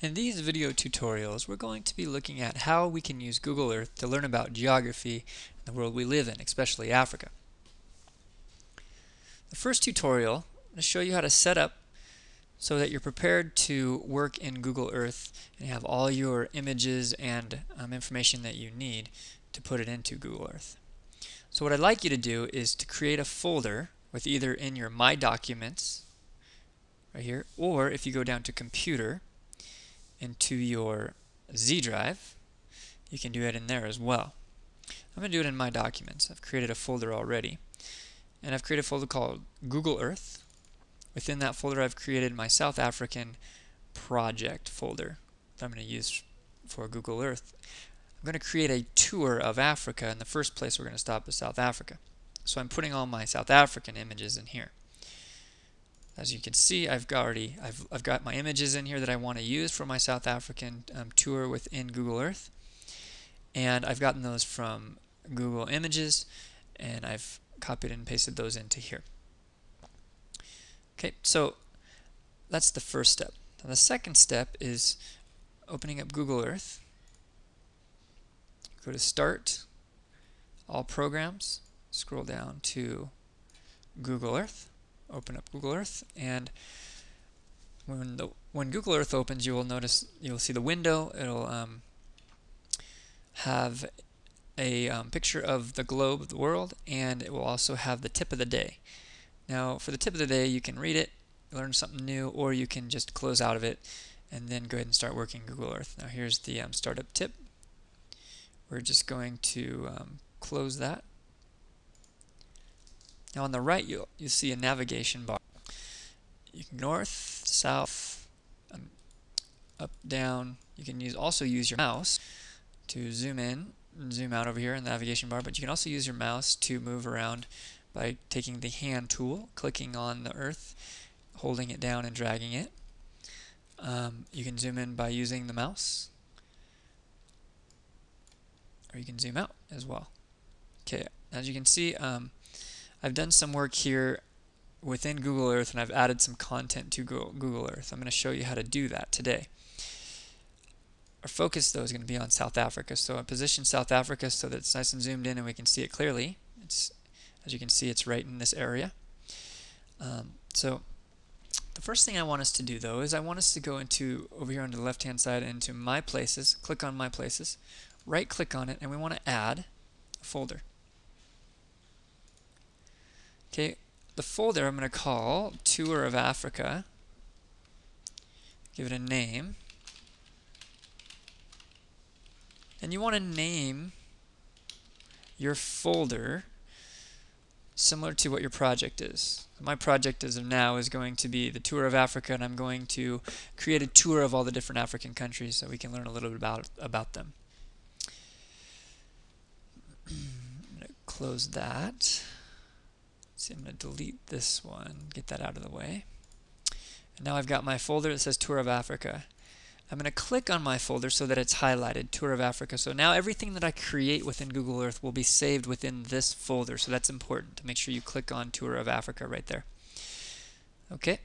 In these video tutorials, we're going to be looking at how we can use Google Earth to learn about geography and the world we live in, especially Africa. The first tutorial, I'm going to show you how to set up so that you're prepared to work in Google Earth and have all your images and information that you need to put it into Google Earth. So what I'd like you to do is to create a folder with either in your My Documents right here, or if you go down to Computer into your Z drive, you can do it in there as well. I'm going to do it in My Documents. I've created a folder already, and I've created a folder called Google Earth. Within that folder, I've created my South African project folder that I'm going to use for Google Earth. I'm going to create a tour of Africa, and the first place we're going to stop is South Africa. So I'm putting all my South African images in here. As you can see, I've got my images in here that I want to use for my South African tour within Google Earth, and I've gotten those from Google Images, and I've copied and pasted those into here. Okay, so that's the first step. Now the second step is opening up Google Earth. Go to Start, All Programs, scroll down to Google Earth. Open up Google Earth, and when Google Earth opens, you'll see the window. It'll have a picture of the globe of the world, and it will also have the tip of the day. Now, for the tip of the day, you can read it, learn something new, or you can just close out of it and then go ahead and start working Google Earth. Now, here's the startup tip. We're just going to close that. Now on the right, you'll see a navigation bar. You can north, south, up, down. You can also use your mouse to zoom in and zoom out over here in the navigation bar, but you can also use your mouse to move around by taking the hand tool, clicking on the earth, holding it down and dragging it. You can zoom in by using the mouse, or you can zoom out as well. Okay, as you can see, I've done some work here within Google Earth, and I've added some content to Google Earth. I'm going to show you how to do that today. Our focus, though, is going to be on South Africa. So I position South Africa so that it's nice and zoomed in and we can see it clearly. As you can see, it's right in this area. So the first thing I want us to do, though, is I want us to go over here on the left-hand side into My Places, click on My Places, right-click on it, and we want to add a folder. Okay, the folder I'm going to call Tour of Africa. Give it a name. And you want to name your folder similar to what your project is. My project as of now is going to be the Tour of Africa, and I'm going to create a tour of all the different African countries so we can learn a little bit about them. I'm going to close that. See, I'm going to delete this one, get that out of the way. And now I've got my folder that says Tour of Africa. I'm going to click on my folder so that it's highlighted, Tour of Africa. So now everything that I create within Google Earth will be saved within this folder. So that's important to make sure you click on Tour of Africa right there. Okay.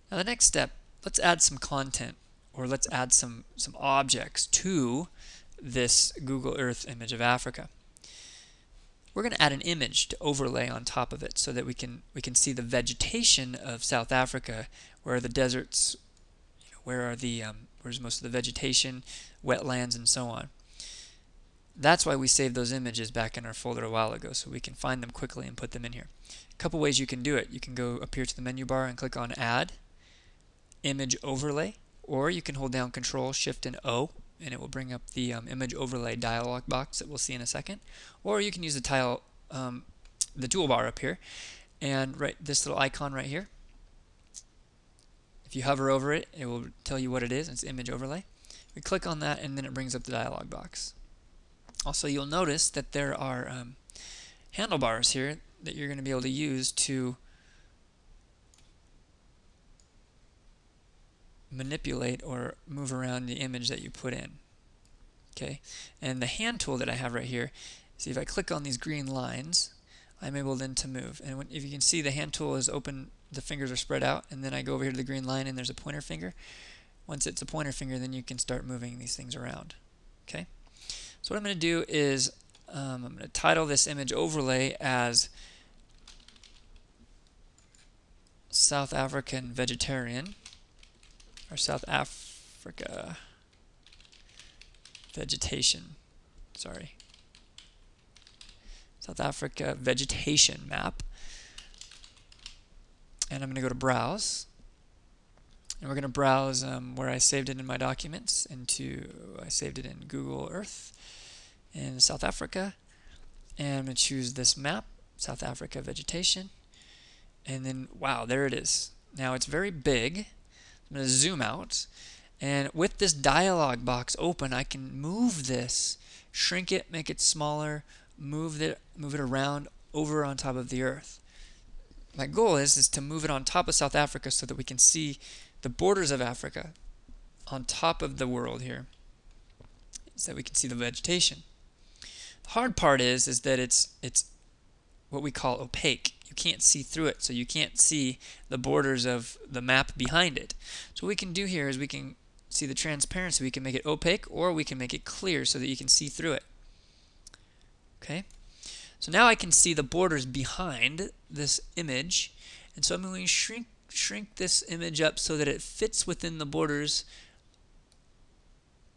Now the next step, let's add some content, or let's add some objects to this Google Earth image of Africa. We're going to add an image to overlay on top of it so that we can see the vegetation of South Africa, where are the deserts, where's most of the vegetation, wetlands, and so on. That's why we saved those images back in our folder a while ago, so we can find them quickly and put them in here. A couple ways you can do it. You can go up here to the menu bar and click on Add, Image Overlay, or you can hold down Control, Shift, and O, and it will bring up the image overlay dialog box that we'll see in a second. Or you can use the toolbar up here, and this little icon right here. If you hover over it, it will tell you what it is. It's image overlay. We click on that, and then it brings up the dialog box. Also, you'll notice that there are handlebars here that you're going to be able to use to manipulate or move around the image that you put in. Okay, and the hand tool that I have right here, see, if I click on these green lines, I'm able then to move. And if you can see, the hand tool is open, the fingers are spread out, and then I go over here to the green line and there's a pointer finger. Once it's a pointer finger, then you can start moving these things around. Okay. So what I'm going to do is I'm going to title this image overlay as South African Vegetarian, or South Africa Vegetation. Sorry. South Africa Vegetation Map. And I'm going to go to Browse. And we're going to browse where I saved it in my documents. I saved it in Google Earth in South Africa. And I'm going to choose this map, South Africa Vegetation. And then, wow, there it is. Now it's very big. I'm going to zoom out. And with this dialog box open, I can move this, shrink it, make it smaller, move it around over on top of the Earth. My goal is to move it on top of South Africa so that we can see the borders of Africa on top of the world here, so that we can see the vegetation. The hard part is that it's what we call opaque. You can't see through it, so you can't see the borders of the map behind it. So what we can do here is we can see the transparency. We can make it opaque, or we can make it clear so that you can see through it. Okay, so now I can see the borders behind this image, and so I'm going to shrink this image up so that it fits within the borders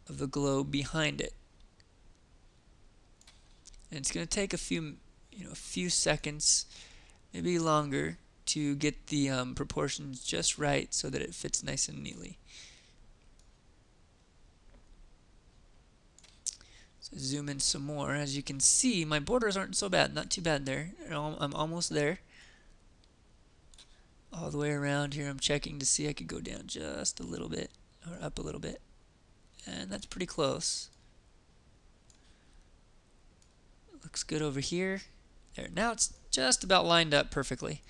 of the globe behind it. And it's going to take a few seconds, maybe longer, to get the proportions just right so that it fits nice and neatly. So zoom in some more. As you can see, my borders aren't so bad, not too bad there. I'm almost there. All the way around here, I'm checking to see I could go down just a little bit, or up a little bit. And that's pretty close. Looks good over here. There. Now it's just about lined up perfectly.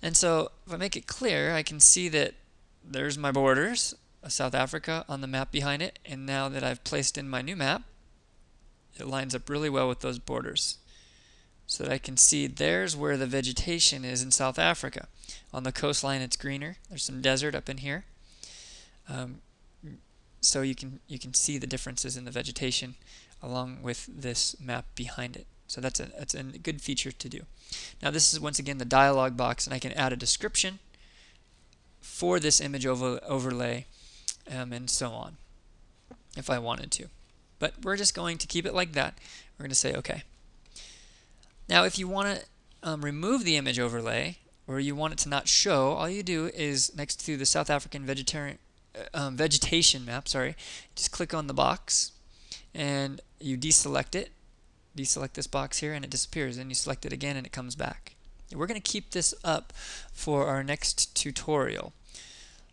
And so if I make it clear, I can see that there's my borders of South Africa on the map behind it. And now that I've placed in my new map, it lines up really well with those borders. So that I can see there's where the vegetation is in South Africa. On the coastline it's greener. There's some desert up in here. So you can see the differences in the vegetation along with this map behind it. So that's a good feature to do. Now this is once again the dialog box, and I can add a description for this image overlay and so on if I wanted to. But we're just going to keep it like that. We're going to say OK. Now if you want to remove the image overlay, or you want it to not show, all you do is next to the South African vegetation map, just click on the box and you deselect it. Deselect this box here and it disappears. Then you select it again and it comes back. We're going to keep this up for our next tutorial.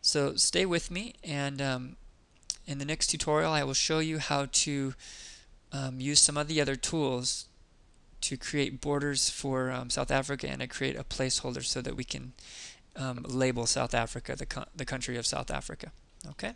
So stay with me, and in the next tutorial I will show you how to use some of the other tools to create borders for South Africa, and to create a placeholder so that we can label South Africa, the country of South Africa. Okay?